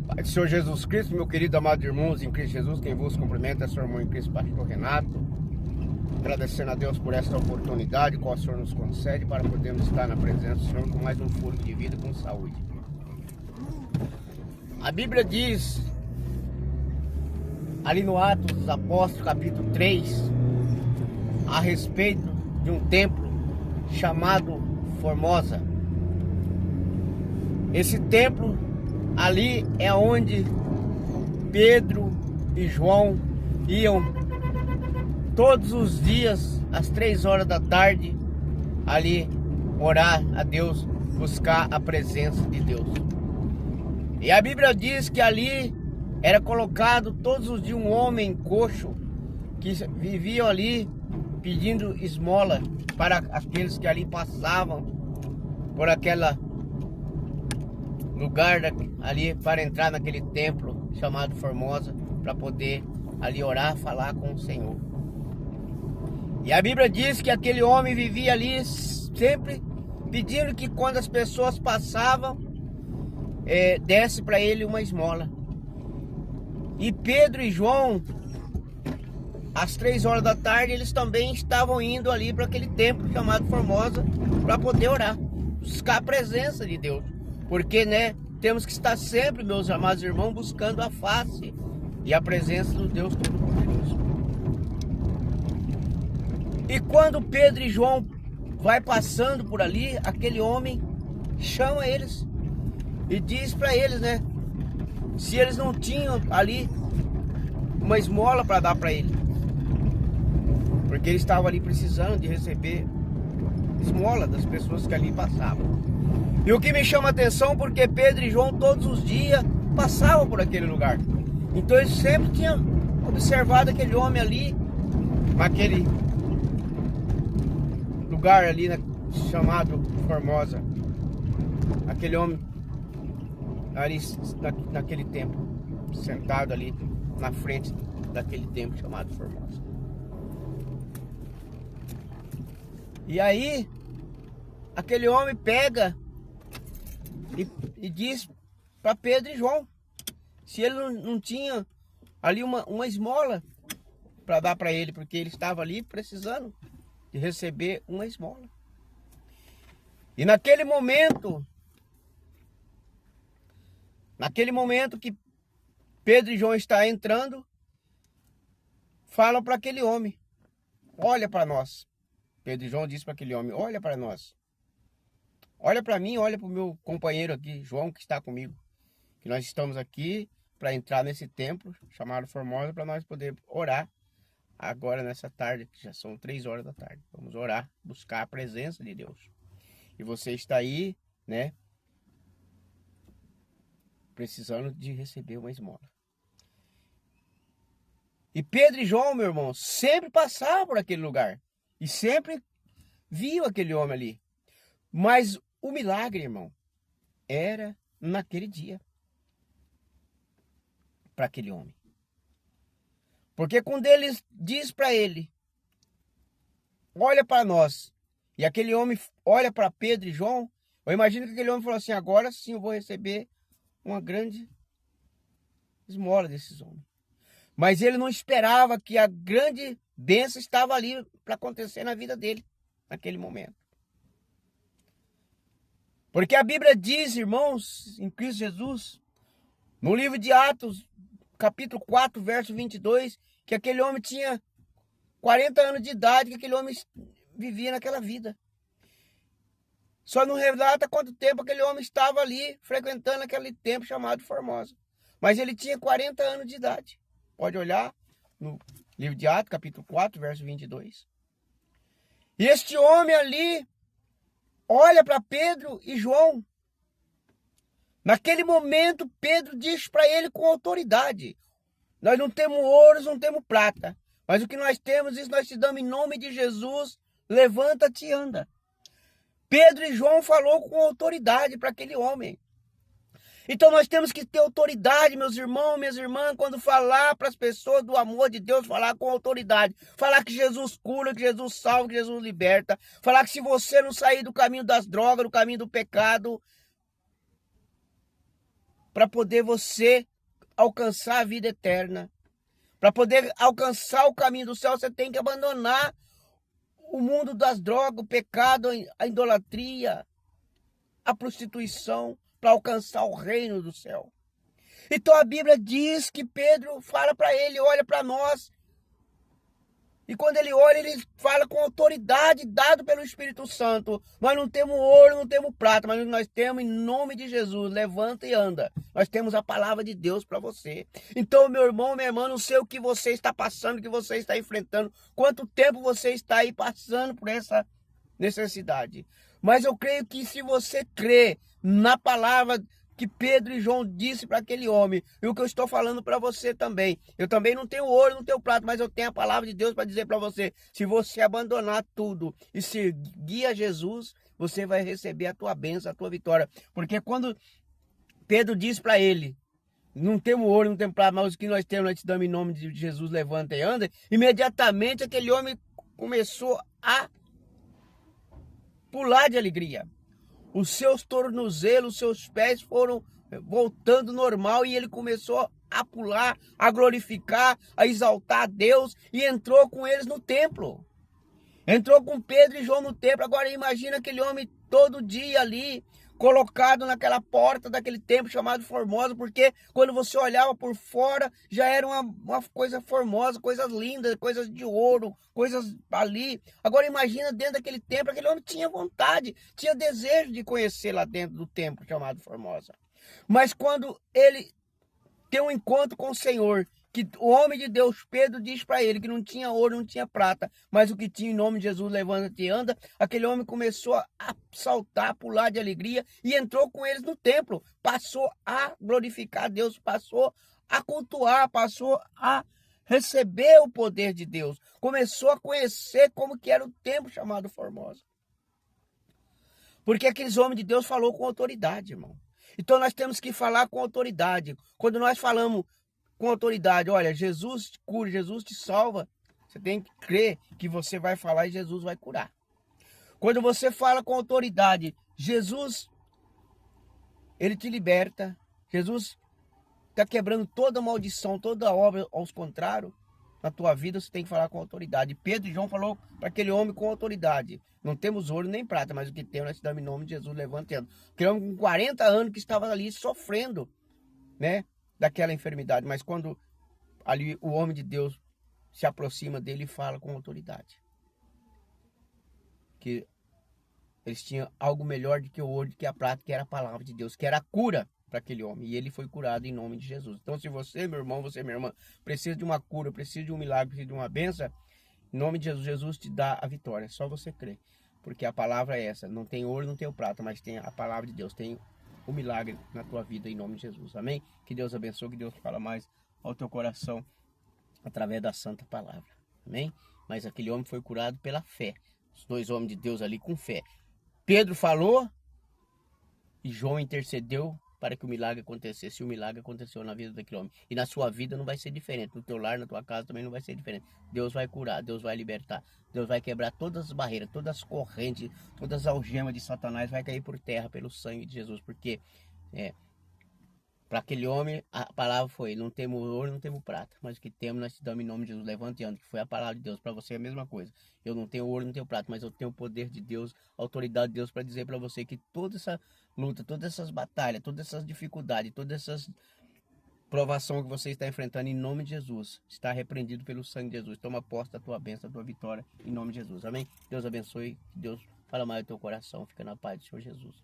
Pai do Senhor Jesus Cristo, meu querido amado irmãos em Cristo Jesus, quem vos cumprimenta é seu irmão em Cristo, pastor Renato, agradecendo a Deus por esta oportunidade que o Senhor nos concede para podermos estar na presença do Senhor com mais um fôlego de vida com saúde. A Bíblia diz, ali no Atos dos Apóstolos, capítulo 3, a respeito de um templo chamado Formosa. Esse templo ali é onde Pedro e João iam todos os dias, às 3 horas da tarde, ali orar a Deus, buscar a presença de Deus. E a Bíblia diz que ali era colocado todos os dias um homem coxo que vivia ali pedindo esmola para aqueles que ali passavam por aquela lugar ali para entrar naquele templo chamado Formosa, para poder ali orar, falar com o Senhor. E a Bíblia diz que aquele homem vivia ali sempre pedindo que quando as pessoas passavam, desse para ele uma esmola. E Pedro e João, às 3 horas da tarde, eles também estavam indo ali para aquele templo chamado Formosa para poder orar, buscar a presença de Deus. Porque, temos que estar sempre, meus amados irmãos, buscando a face e a presença do Deus Todo-Poderoso. E quando Pedro e João vai passando por ali, aquele homem chama eles e diz para eles, se eles não tinham ali uma esmola para dar para ele. Porque ele estava ali precisando de receber esmola das pessoas que ali passavam. E o que me chama a atenção, porque Pedro e João todos os dias passavam por aquele lugar. Então eles sempre tinham observado aquele homem ali, naquele lugar ali chamado Formosa. Aquele homem ali naquele templo, sentado ali na frente daquele templo chamado Formosa. E aí, aquele homem pega e diz para Pedro e João se ele não tinha ali uma esmola para dar para ele, porque ele estava ali precisando de receber uma esmola. E naquele momento que Pedro e João estão entrando, falam para aquele homem: olha para nós. Pedro e João diz para aquele homem: olha para nós. Olha para mim, olha para o meu companheiro aqui, João, que está comigo. Que nós estamos aqui para entrar nesse templo chamado Formosa, para nós poder orar agora nessa tarde, que já são 3 horas da tarde. Vamos orar, buscar a presença de Deus. E você está aí, precisando de receber uma esmola. E Pedro e João, meu irmão, sempre passavam por aquele lugar. E sempre viam aquele homem ali. Mas o milagre, irmão, era naquele dia. Para aquele homem. Porque quando ele diz para ele: olha para nós. E aquele homem olha para Pedro e João. Eu imagino que aquele homem falou assim: agora sim eu vou receber uma grande esmola desses homens. Mas ele não esperava que a grande bênção estava ali para acontecer na vida dele, naquele momento. Porque a Bíblia diz, irmãos, em Cristo Jesus, no livro de Atos, capítulo 4, verso 22, que aquele homem tinha 40 anos de idade, que aquele homem vivia naquela vida. Só não relata quanto tempo aquele homem estava ali, frequentando aquele templo chamado Formosa. Mas ele tinha 40 anos de idade. Pode olhar no livro de Atos, capítulo 4, verso 22. E este homem ali olha para Pedro e João. Naquele momento, Pedro diz para ele com autoridade: nós não temos ouro, não temos prata, mas o que nós temos, isso nós te damos em nome de Jesus, levanta-te e anda. Pedro e João falou com autoridade para aquele homem. Então nós temos que ter autoridade, meus irmãos, minhas irmãs, quando falar para as pessoas do amor de Deus, falar com autoridade. Falar que Jesus cura, que Jesus salva, que Jesus liberta. Falar que se você não sair do caminho das drogas, do caminho do pecado, para poder você alcançar a vida eterna. Para poder alcançar o caminho do céu, você tem que abandonar o mundo das drogas, o pecado, a idolatria, a prostituição, para alcançar o reino do céu. Então a Bíblia diz que Pedro fala para ele, olha para nós. E quando ele olha, ele fala com autoridade dado pelo Espírito Santo. Nós não temos ouro, não temos prata, mas nós temos em nome de Jesus. Levanta e anda. Nós temos a palavra de Deus para você. Então, meu irmão, minha irmã, não sei o que você está passando, o que você está enfrentando, quanto tempo você está aí passando por essa necessidade. Mas eu creio que se você crê na palavra que Pedro e João disse para aquele homem, e o que eu estou falando para você também. Eu também não tenho ouro, não tenho prata, mas eu tenho a palavra de Deus para dizer para você, se você abandonar tudo e seguir a Jesus, você vai receber a tua bênção, a tua vitória. Porque quando Pedro disse para ele, não temos ouro, não temos prata, mas o que nós temos, nós te damos em nome de Jesus, levanta e anda, imediatamente aquele homem começou a pular de alegria. Os seus tornozelos, os seus pés foram voltando normal e ele começou a pular, a glorificar, a exaltar a Deus e entrou com eles no templo. Entrou com Pedro e João no templo. Agora imagina aquele homem todo dia ali, colocado naquela porta daquele templo chamado Formosa, porque quando você olhava por fora, já era uma coisa formosa, coisas lindas, coisas de ouro, coisas ali. Agora imagina dentro daquele templo, aquele homem tinha vontade, tinha desejo de conhecer lá dentro do templo chamado Formosa. Mas quando ele tem um encontro com o Senhor, que o homem de Deus, Pedro, diz para ele que não tinha ouro, não tinha prata, mas o que tinha em nome de Jesus, levanta-te e anda, aquele homem começou a saltar, a pular de alegria e entrou com eles no templo, passou a glorificar a Deus, passou a cultuar, passou a receber o poder de Deus, começou a conhecer como que era o templo chamado Formosa. Porque aqueles homens de Deus falou com autoridade, irmão. Então nós temos que falar com autoridade. Quando nós falamos com autoridade, olha, Jesus te cura, Jesus te salva, você tem que crer que você vai falar e Jesus vai curar. Quando você fala com autoridade, Jesus, ele te liberta. Jesus está quebrando toda maldição, toda obra aos contrários. Na tua vida você tem que falar com autoridade. Pedro e João falou para aquele homem com autoridade. Não temos ouro nem prata, mas o que temos nós te damos em nome de Jesus, levantando. Aquele homem com 40 anos que estava ali sofrendo, né, daquela enfermidade. Mas quando ali o homem de Deus se aproxima dele e fala com autoridade. Que eles tinham algo melhor do que o ouro, do que a prata, que era a palavra de Deus, que era a cura para aquele homem. E ele foi curado em nome de Jesus. Então se você, meu irmão, você, minha irmã, precisa de uma cura, precisa de um milagre, precisa de uma bênção, em nome de Jesus, Jesus te dá a vitória. É só você crer. Porque a palavra é essa. Não tem ouro, não tem prata, mas tem a palavra de Deus. Tem o milagre na tua vida em nome de Jesus. Amém? Que Deus abençoe, que Deus fala mais ao teu coração através da santa palavra. Amém? Mas aquele homem foi curado pela fé. Os dois homens de Deus ali com fé. Pedro falou e João intercedeu para que o milagre acontecesse. E o milagre aconteceu na vida daquele homem. E na sua vida não vai ser diferente. No teu lar, na tua casa também não vai ser diferente. Deus vai curar, Deus vai libertar. Deus vai quebrar todas as barreiras, todas as correntes, todas as algemas de Satanás vai cair por terra pelo sangue de Jesus. Porque para aquele homem a palavra foi, não temos ouro, não temos prata, mas o que temos nós te damos em nome de Jesus, levante e anda, que foi a palavra de Deus. Para você é a mesma coisa. Eu não tenho ouro, não tenho prata, mas eu tenho o poder de Deus, a autoridade de Deus para dizer para você que toda essa luta, todas essas batalhas, todas essas dificuldades, todas essas provação que você está enfrentando em nome de Jesus, está repreendido pelo sangue de Jesus. Toma posse da tua bênção, da tua vitória em nome de Jesus. Amém? Deus abençoe, Deus fala mais do teu coração, fica na paz do Senhor Jesus.